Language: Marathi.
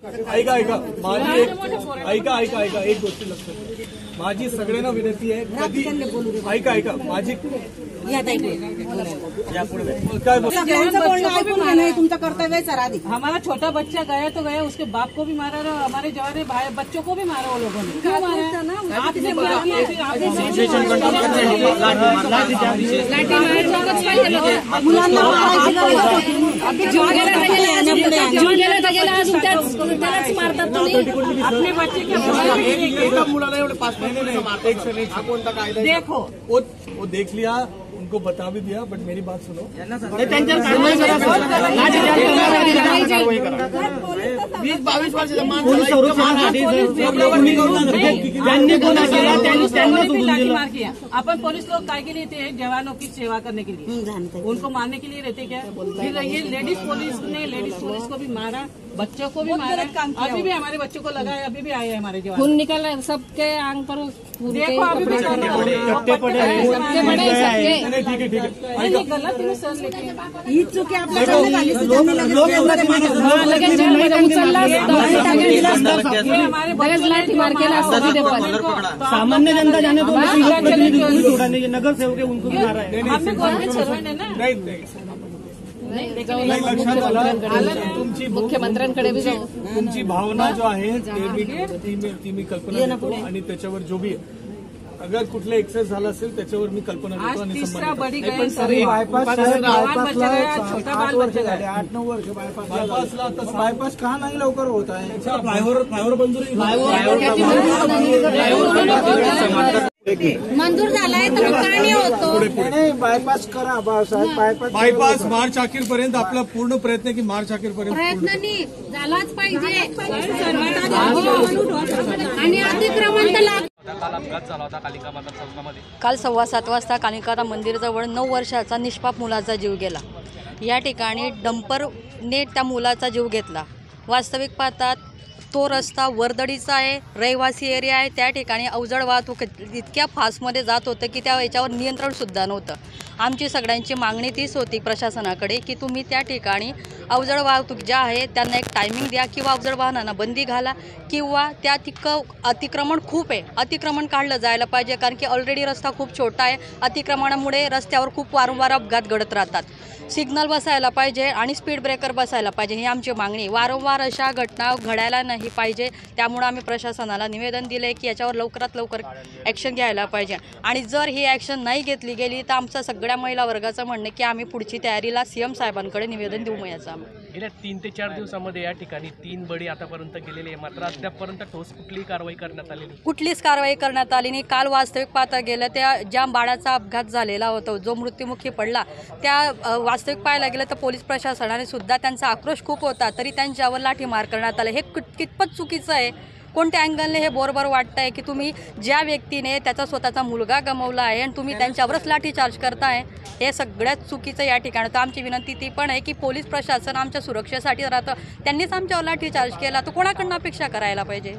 ऐका एक गोष्ट लक्षात घ्या. माझी सगळ्यांना विनंती आहे, कधी ऐका माझी तुमचा कर्तव्य है सर. आदि हमारा छोटा बच्चा गया तो गया, उसके बाप को भी मारा और हमारे जवान भाई बच्चों को भी मारा वो लोगों ने. क्यों मारा? आपने अपने बच्चे के देखो वो देख लिया, उनको बता भी दिया, बट मेरी बात सुनो. 20-22 वर्षाचा मार किया. अपन पुलिस लोग काय के लिए थे? जवानों की सेवा करने के लिए. उनको मारने के लिए रहते क्या? फिर ये लेडीज पुलिस को भी मारा, बच्चों को भी मारा. अभी भी हमारे बच्चों को लगा है, अभी भी आए हैं हमारे जवान. खून निकला सबके आंग पर. देखो अभी भी ठीक है. गलत सर, लेकिन ही चुकी सामान्य जनता जाने को नगर सेवक है, उनको मारा है. हमने गवर्नमेंट सर्वेंट है ना. मुख्यमंत्र्यांकडे तुमची भावना जो आहे ती मी कल्पना देतो, आणि त्याच्यावर जो भी अगर कुठले एक्सेस झाला असेल त्याच्यावर मी कल्पना देतो. आणि तीसरा बड़ी गई बायपास का नाही लवकर होत आहे? फ्लायओव्हर मंजुरी मंजूर झालाय तर मग का नाही होतो? नाही, बायपास करा बायपास. बायपास मार्च अखेर पर्यंत आपला पूर्ण प्रयत्न आहे की मार्च अखेर पर्यंत प्रयत्नांनी झालाच पाहिजे. आणि अतिक्रमण तर काल अपघात झाला होता कालिका माता चौकामध्ये. काल 7:15 वाजता कालिका मंदिराजवळ 9 वर्षाचा निष्पाप मुलाचा जीव गेला. या ठिकाणी डंपरने त्या मुलाचा जीव घेतला. वास्तविक पाहतात तो रस्ता वर्दळीचा आहे, रहिवासी एरिया आहे. त्या ठिकाणी अवजड वाहतूक इतक्या फास्टमध्ये जात होतं की त्या याच्यावर नियंत्रणसुद्धा नव्हतं. आमची सगळ्यांची मागणी तीच होती प्रशासनाकडे की तुम्ही त्या ठिकाणी अवजड वाहतूक ज्या आहे त्यांना एक टायमिंग द्या, किंवा अवजड वाहनांना बंदी घाला, किंवा त्या अतिक्रमण खूप आहे, अतिक्रमण काढलं जायला पाहिजे. कारण की ऑलरेडी रस्ता खूप छोटा आहे. अतिक्रमणामुळे रस्त्यावर खूप वारंवार अपघात घडत राहतात. सिग्नल बसायला पाहिजे आणि स्पीड ब्रेकर बसायला पाहिजे, ही आमची मागणी. वारंवार अशा घटना घडायला नाही पाहिजे. त्यामुळे आम्ही प्रशासनाला निवेदन दिले की याच्यावर लवकरात लवकर ॲक्शन घ्यायला पाहिजे. आणि जर ही ॲक्शन नाही घेतली गेली तर आमचं सगळ्या महिला वर्गाचं म्हणणं की आम्ही पुढची तयारीला CM साहेबांकडे निवेदन देऊ. याचं गेल्या 3 ते 4 दिवसामध्ये या ठिकाणी 3 बळी आतापर्यंत गेलेले आहे, मात्र अद्यापपर्यंत ठोस कुठलीही कारवाई करण्यात आलेली नाही. कुठलीच कारवाई करण्यात आली नाही. काल वास्तविक पाहता गेलं त्या ज्या बाळाचा अपघात झालेला होता, जो मृत्युमुखी पडला, त्या वास्तविक पाहायला गेलं तर पोलीस प्रशासनाने सुद्धा त्यांचा आक्रोश खूप होता, तरी त्यांच्यावर लाठीमार करण्यात आला. हे कितपत चुकीचं आहे? कोणत्या अँगलने हे बरोबर वाटतं आहे की तुम्ही ज्या व्यक्तीने त्याचा स्वतःचा मुलगा गमावला आहे आणि तुम्ही त्यांच्यावरच लाठीचार्ज करताय? हे सगळ्यात चुकीचं या ठिकाणी. तर आमची विनंती ती पण आहे की पोलीस प्रशासन आमच्या सुरक्षेसाठी राहतं. त्यांनीच आमच्यावर लाठीचार्ज केला तर कोणाकडनं अपेक्षा करायला पाहिजे?